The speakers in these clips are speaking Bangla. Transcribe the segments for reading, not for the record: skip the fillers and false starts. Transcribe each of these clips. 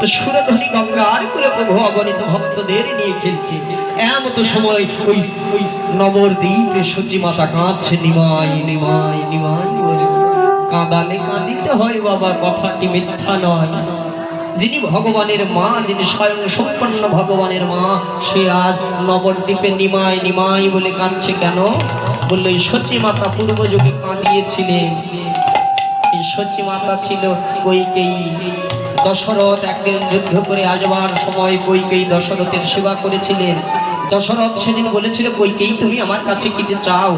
তো সুরধ্বনি গঙ্গার কুলে প্রভু অগণিত ভক্তদের নিয়ে খেলছে। এমন তো সময় ওই ওই নবদ্বীপে সচি মাতা কাঁদছে, নিমাই নিমাই নিমাই বলে। কাঁদালে কাঁদিতে হয় বাবা, কথাটি মিথ্যা নয়। যিনি ভগবানের মা, যিনি স্বয়ং সম্পন্ন ভগবানের মা, সে আজ নবদ্বীপে নিমাই নিমাই বলে কাঁদছে কেন? বললো এই সচি মাতা পূর্ব যুগে কাঁদিয়েছিলেন। এই সচি মাতা ছিল কইকেয়ী। দশরথ একদিন যুদ্ধ করে আসবার সময় কইকেয়ী দশরথের সেবা করেছিলেন। দশরথ সেদিন বলেছিল, কইকেয়ী তুমি আমার কাছে কিছু চাও,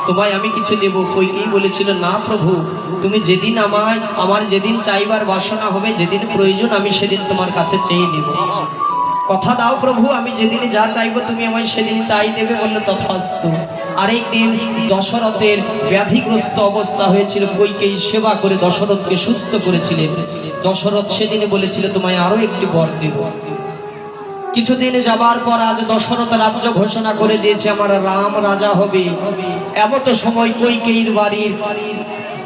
তোমায় আমি কিছু দেব। কইকেয়ী বলেছিল, না প্রভু, তুমি যেদিন আমার যেদিন চাইবার বাসনা হবে, যেদিন প্রয়োজন, আমি সেদিন তোমার কাছে চেয়ে নেব। কথা দাও প্রভু, আমি যেদিন যা চাইবো তুমি আমায় সেদিন তাই দেবে। বললো তথাস্তু। আরেকদিন দশরথের ব্যাধিগ্রস্ত অবস্থা হয়েছিল, কইকেয়ী সেবা করে দশরথকে সুস্থ করেছিলেন। দশরথ সেদিনে বলেছিল, তোমায় আরো একটি বর দেব। কিছুদিন যাবার পর আজ দশরথ রাজ্য ঘোষণা করে দিয়েছে, আমার রাম রাজা হবে। এমত সময় কইকেয়ীর বাড়ির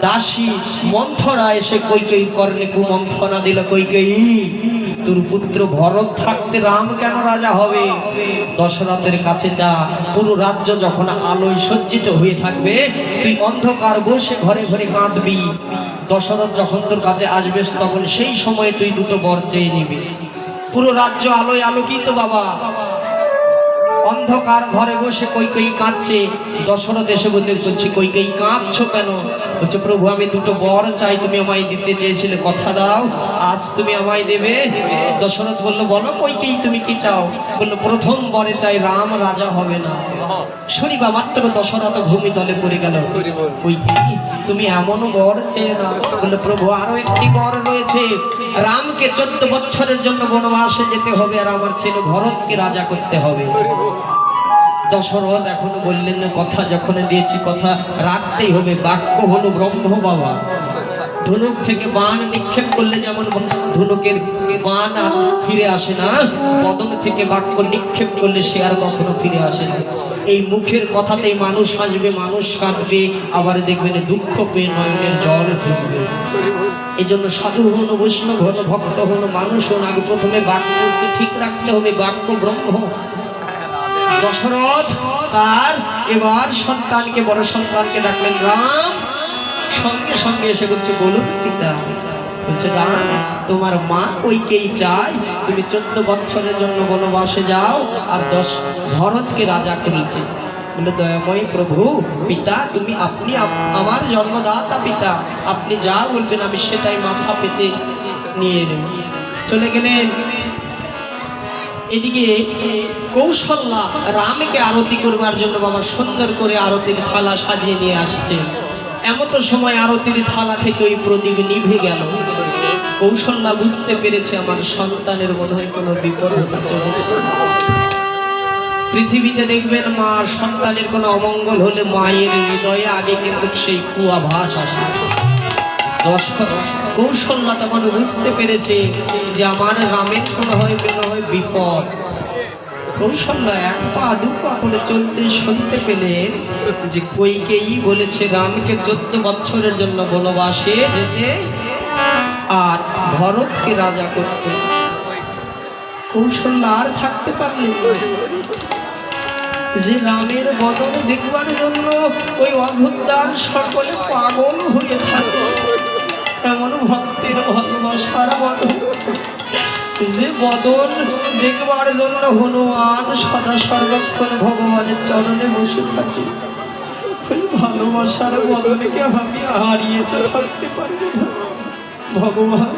দাসী মন্থরা এসে কইকেয়ীর কর্ণে কুমন্থনা দিল, কইকেয়ী তোর পুত্র ভরত থাকতে রাম কেন রাজা হবে? দশরথের কাছে যা, পুরো রাজ্য যখন আলোয় সজ্জিত হয়ে থাকবে, তুই অন্ধকার বসে ঘরে ঘরে কাঁদবি। দশরথ যখন তোর কাছে আসবে, তখন সেই সময়ে তুই দুটো বর চেয়ে নিবি। পুরো রাজ্য আলোয় আলোকিত বাবা, অন্ধকার ঘরে বসে কইকেয়ী কাঁদছে। দশরথ এসে বলতে করছি, কইকেয়ী কাঁদছো কেন? বলছে, প্রভু আমি দুটো বর চাই, তুমি আমায় দিতে চেয়েছিলে, কথা দাও আজ তুমি আমায় দেবে। দশরথ বলল, বলো কইকেয়ী তুমি কি চাও? বললো, প্রথম বরে চাই রাম রাজা হবে না। শুনিবা মাত্র দশরথ ভূমি তলে পড়ে গেল। কইকেয়ী তুমি এমন বর চেয়ে না। বললো, প্রভু আরো একটি বর রয়েছে, রামকে 14 বছরের জন্য বনবাসে যেতে হবে, আর আমার ছেলে ভরতকে রাজা করতে হবে। দশরথ এখনো বললেন না, কথা যখন দিয়েছি কথা রাখতেই হবে। বাক্য হলো ব্রহ্ম বাবা। ধনুক থেকে বাণ নিক্ষেপ করলে যেমন ধনুকের বাণ আর ফিরে আসে না, বদন থেকে বাক্য নিক্ষেপ করলে সে আর কখনো ফিরে আসে না। এই মুখের কথাতেই মানুষ হাসবে, মানুষ কাঁদবে, আবার দেখবেন দুঃখ পেয়ে নয়নের জল ফেলবে। এই জন্য সাধু হন, বৈষ্ণব হন, ভক্ত হন, মানুষ হন, আগে প্রথমে বাক্যকে ঠিক রাখতে হবে। বাক্য ব্রহ্ম। দশরথ তার এবার সন্তানকে, বড় সন্তানকে ডাকলেন, রাম। সঙ্গে সঙ্গে এসে বলছে, বলুন পিতা। বলছে, রাম তোমার মা কইকেয়ী চাই তুমি 14 বছরের জন্য বনবাসে যাও, আর ভরতকে রাজা করিতে। বলে, দয়াময় প্রভু পিতা, আপনি আমার জন্মদাতা পিতা, আপনি যা বলবেন আমি সেটাই মাথা পেতে নিয়ে নেব। চলে গেলেন। এদিকে কৌশল্যা রামকে আরতি করবার জন্য বাবা সুন্দর করে আরতির থালা সাজিয়ে নিয়ে আসছে। এমত সময় আরতির থালা থেকে ওই প্রদীপ নিভে গেল। কৌশল্যা বুঝতে পেরেছে, আমার সন্তানের মনে হয় কোনো বিপদ হতে চলেছে। পৃথিবীতে দেখবেন মা সন্তানের কোনো অমঙ্গল হলে মায়ের হৃদয়ে আগে কিন্তু সেই কুয়াভাস আসে। কৌশল্যা তখন বুঝতে পেরেছে যে আমার রামের কোনো হয় বিপদ। কৌশল্যা 1 পা 2 পা করে চলতে শুনতে পেলেন যে কইকেয়ী বলেছে রামকে 14 বছরের জন্য বনবাসে যেতে আর ভরতকে রাজা করতে। কৌশল্যা আর থাকতে পারলেন যে রামের বদন দেখবার জন্য ওই অযোধ্যার সকলে পাগল হয়ে থাকে। এমন ভক্তের ভালোবাসার বদন, যে বদন দেখবার জন্য হনুমান সদা সর্বক্ষণ ভগবানের চরণে বসে থাকে। ওই ভালোবাসার বদনকে আমি হারিয়ে তো থাকতে পারবো না। ভগবান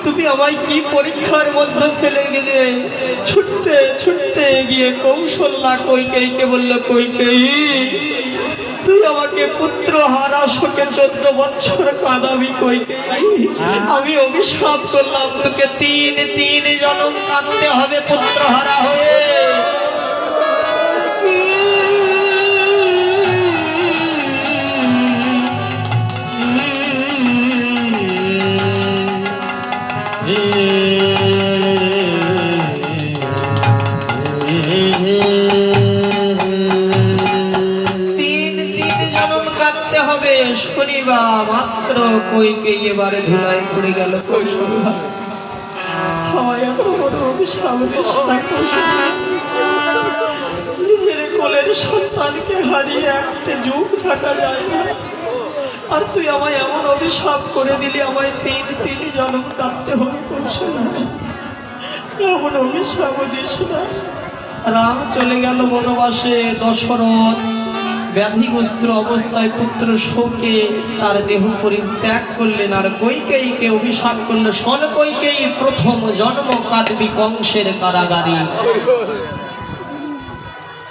তুমি আমায় কি পরীক্ষার মধ্যে ফেলে গেলে? ছুটতে ছুটতে গিয়ে কৌশল্যা কইকেয়ীকে বলল, কইকেয়ী তুই আমাকে পুত্র হারা শোকে 14 বছর কাঁদাবি। কইকেয়ী আমি অভিশাপ করলাম তোকে 3 জন্ম কাঁদতে হবে পুত্র হারা হয়ে। শুনিবা মাত্র কইকেয়ী এবারে ধুলায় পড়ে গেল। কৌশল্যা আমায় এত বড় অভিশাপ দিস না কৌশল। নিজের কোলের সন্তানকে হারিয়ে একটা যুগ থাকা যায় না, আর তুই আমায় এমন অভিশাপ করে দিলি, আমায় তিন জন্ম কাঁদতে হবে কৌশল। এমন অভিশাপ দিস না। রাম চলে গেল বনবাসে, দশরথ ব্যাধিগ্রস্ত অবস্থায় পুত্র শোকে তার দেহ পরিত্যাগ করলেন, আর কইকেয়ীকে অভিশাপ করলো, শোন কইকেয়ী প্রথম জন্ম কাঁদবি কংসের কারাগারে।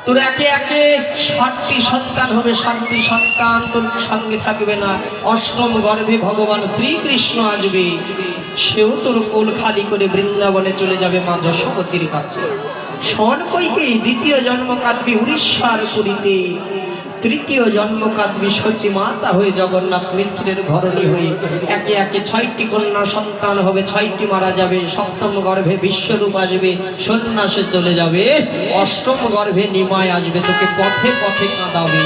তোর একে একে 60টি সন্তান হবে, 60টি সন্তান তোর সঙ্গে থাকবে না। অষ্টম গর্ভে ভগবান শ্রীকৃষ্ণ আসবে, সেও তোর কোল খালি করে বৃন্দাবনে চলে যাবে মা যশোমতীর কাছে। শোন কইকেয়ী, দ্বিতীয় জন্ম কাঁদবি উড়িষ্যার পুরীতে, তৃতীয় জন্ম কাঁদবি শচী মাতা হয়ে জগন্নাথ মিশ্রের ঘরণী হয়ে। একে একে 6টি কন্যা সন্তান হবে, 6টি মারা যাবে। সপ্তম গর্ভে বিশ্বরূপ আসবে, সন্ন্যাসে চলে যাবে। অষ্টম গর্ভে নিমাই আসবে, তোকে পথে পথে কাঁদাবে।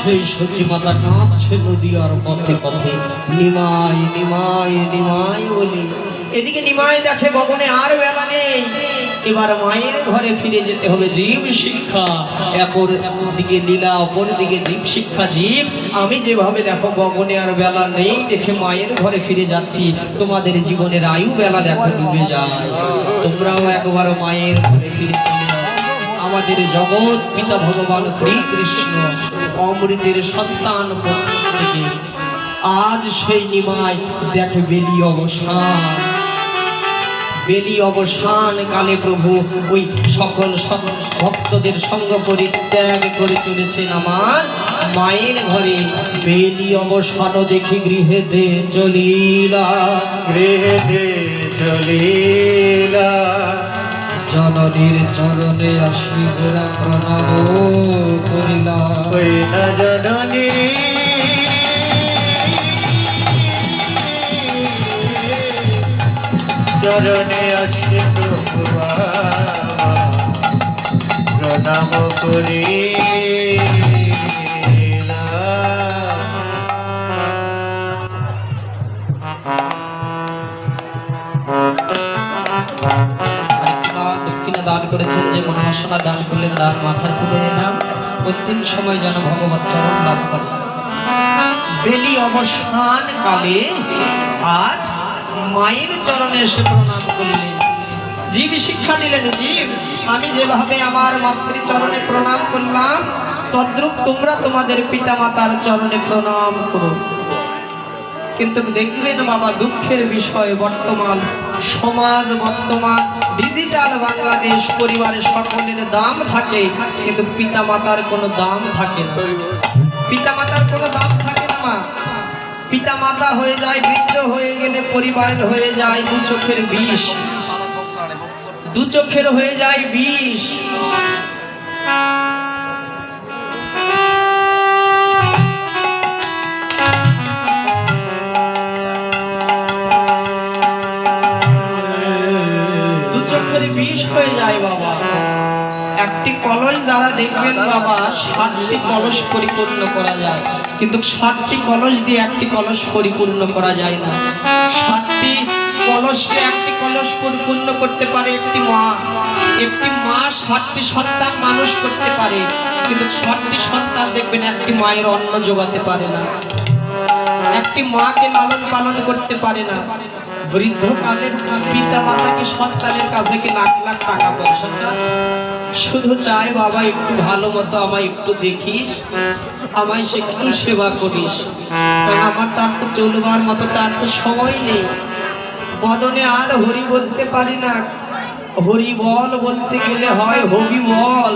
সেই সচি মাতা কাঁদছে নদী আর পথে পথে, নিমাই নিমাই নিমাই বলি। এদিকে নিমাই দেখে গগনে আর বেলা নেই, এবার মায়ের ঘরে ফিরে যেতে হবে। জীব শিক্ষা, অপর দিকে লীলা, অপর দিকে জীব শিক্ষা। জীব, আমি যেভাবে দেখো গগনে আর বেলা নেই দেখে মায়ের ঘরে ফিরে যাচ্ছি, তোমাদের জীবনের আয়ু বেলা দেখো ডুবে যায়। তোমরাও একবার মায়ের ঘরে ফিরে চলে যাও। আমাদের জগৎ পিতা ভগবান শ্রীকৃষ্ণ অমৃতের সন্তান থেকে আজ সেই নিমাই দেখে বেলি অবসান। বেলি অবসান কালে প্রভু ওই সকল ভক্তদের সঙ্গ পরিত্যাগ করে চলেছেন আমার মায়ের ঘরে। বেলি অবসান দেখি গৃহেতে চলিলা, গৃহেতে চলিলা, জননীর চরণে আসি প্রণাম করিলা। ওই না জননী চরণে আসি প্রণাম করি। দান করেছেন, যে মনোবাসনা দান করলেন, দান মাথা তুলে নিলাম। অন্তিম সময় যেন ভগবত চরণ লাভ করে। বেলি অবসান কালে আজ মায়ের চরণে এসে প্রণাম করলেন। জীব শিক্ষা দিলেন, জীব আমি যেভাবে আমার মাতৃচরণে প্রণাম করলাম, তদ্রূপ তোমরা তোমাদের পিতা মাতার চরণে প্রণাম করো। কিন্তু দেখবেন বাবা, দুঃখের বিষয় বর্তমান সমাজ, বর্তমান ডিজিটাল বাংলাদেশ, পরিবারের সকলের দাম থাকে, কিন্তু পিতা মাতার কোনো দাম থাকে না। পিতা মাতার কোনো দাম থাকে না। মা পিতা মাতা হয়ে যায়, বৃদ্ধ হয়ে গেলে পরিবারের হয়ে যায় দু চোখের বিষ, দু চোখের হয়ে যায় বিষ। বিষ হয়ে যায় বাবা। একটি কলস দ্বারা দেখবেন বাবা 60টি কলস পরিপূর্ণ করা যায়, কিন্তু 60টি কলস দিয়ে একটি কলস পরিপূর্ণ করা যায় না। 60টি কলসকে একটি কলস পরিপূর্ণ করতে পারে একটি মা। একটি মা 60টি সন্তান মানুষ করতে পারে, কিন্তু 60টি সন্তান দেখবেন একটি মায়ের অন্ন জোগাতে পারে না, একটি মাকে লালন পালন করতে পারে না। বৃদ্ধকালের পিতা মাতা কি সন্তানের কাছে কি লাখ লাখ টাকা পয়সা চায়? শুধু চায় বাবা একটু ভালো মতো আমায় একটু দেখিস, আমায় একটু সেবা করিস। কারণ আমার তার তো চলবার মতো তার তো সময় নেই। বদনে আর হরি বলতে পারি না, হরি বল বলতে গেলে হয় হবি বল।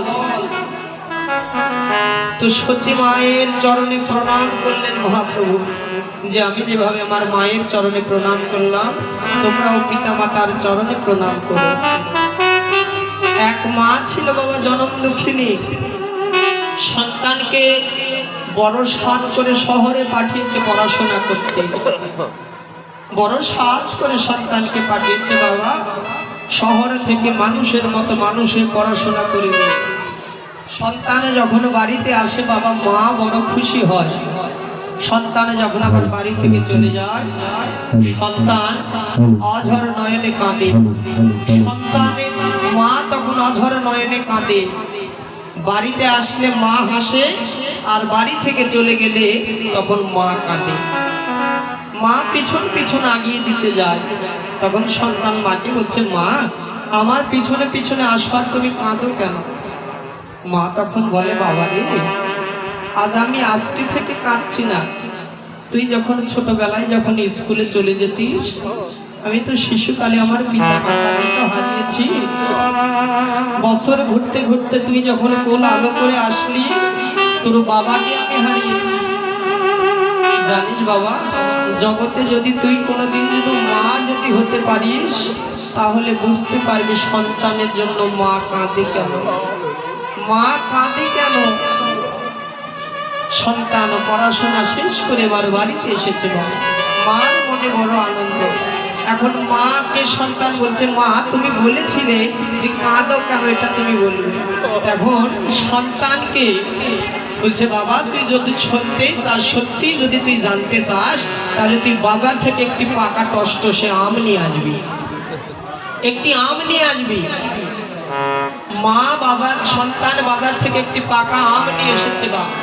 তো সচি মায়ের চরণে প্রণাম করলেন মহাপ্রভু, যে আমি যেভাবে আমার মায়ের চরণে প্রণাম করলাম, তোমরাও পিতা মাতার চরণে প্রণাম করো। এক মা ছিল বাবা জনম দুঃখিনী, সন্তানকে বড় সাজ করে শহরে পাঠিয়েছে পড়াশোনা করতে, বড় সাজ করে সন্তানকে পাঠিয়েছে বাবা শহরে থেকে মানুষের মতো মানুষের পড়াশোনা করিবে। সন্তানে যখন বাড়িতে আসে বাবা মা বড় খুশি হয়। সন্তানে যখন আবার বাড়ি থেকে চলে যায় সন্তান অঝর নয়নে কাঁদে, সন্তানের মা তখন অঝর নয়নে কাঁদে। বাড়িতে আসলে মা হাসে আর বাড়ি থেকে চলে গেলে তখন মা কাঁদে। মা পিছন পিছন আগিয়ে দিতে যায়, তখন সন্তান মাকে বলছে মা আমার পিছনে পিছনে আসবার তুমি কাঁদো কেন? মা তখন বলে বাবা রে আজ আমি আজকে থেকে কাঁদছি না, তুই যখন ছোটবেলায় যখন স্কুলে চলে যেতিস আমি তো শিশুকালে আমার পিতা মাতাকে তো হারিয়েছি। বছর ঘুরতে ঘুরতে তুই যখন কোল আলো করে আসলি তোর বাবাকে আমি হারিয়েছি। জানিস বাবা জগতে যদি তুই কোনোদিন যদি মা যদি হতে পারিস তাহলে বুঝতে পারবি সন্তানের জন্য মা কাঁদে কেন, মা কাঁদে কেন। সন্তান পড়াশোনা শেষ করে এবার বাড়িতে এসেছে, মার মনে বড় আনন্দ। এখন মাকে সন্তান বলছে মা তুমি বলেছিলে যে কাঁদো কেন এটা তুমি বলবে। এখন সন্তানকে বলছে বাবা তুই যদি শুনতেই চাস সত্যি যদি তুই জানতে চাস তাহলে তুই বাজার থেকে একটি পাকা টসটসে আম নিয়ে আসবি, একটি আম নিয়ে আসবি। মা বাবার সন্তান বাজার থেকে একটি পাকা আম নিয়ে এসেছে, বাবা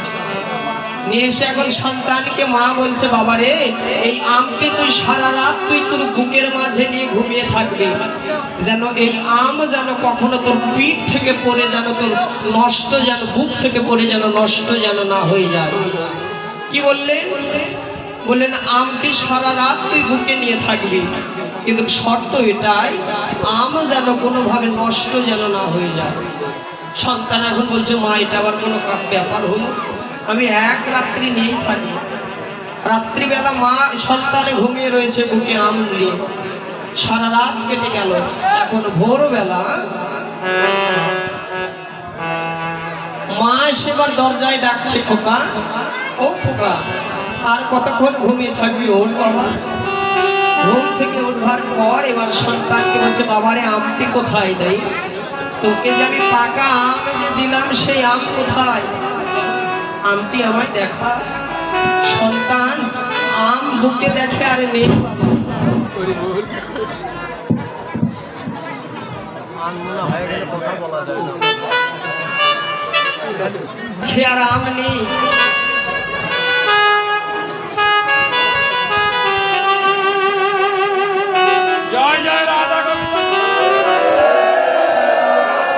নিয়ে এসে এখন সন্তানকে মা বলছে বাবা রে এই আমটি তুই সারা রাত তুই তোর বুকের মাঝে নিয়ে ঘুমিয়ে থাকবি, যেন এই আম যেন কখনো তোর পিঠ থেকে পড়ে যেন তোর নষ্ট যেন বুক থেকে পড়ে যেন নষ্ট যেন না হয়ে যায়। কি বললেন? বললেন আমটি সারা রাত তুই বুকে নিয়ে থাকবি, কিন্তু শর্ত এটাই আম যেন কোনোভাবে নষ্ট যেন না হয়ে যায়। সন্তান এখন বলছে মা এটা আবার কোনো ব্যাপার হলো, আমি এক রাত্রি নিয়েই থাকি। রাত্রিবেলা মা সন্তানে ঘুমিয়ে রয়েছে বুকে আম নিয়ে, সারা রাত কেটে গেল। এখন ভোরবেলা মা সেবার দরজায় ডাকছে খোকা ও খোকা আর কতক্ষণ ঘুমিয়ে থাকবি, ওর বাবা। ঘুম থেকে ওঠার পর এবার সন্তানকে বলছে বাবারে আমটি কোথায় দেই, তোকে যে আমি পাকা আম যে দিলাম সেই আম কোথায়, আমটি আমায় দেখা। সন্তান আম বুকে দেখে আরে নেই খেয়ার আম নেই।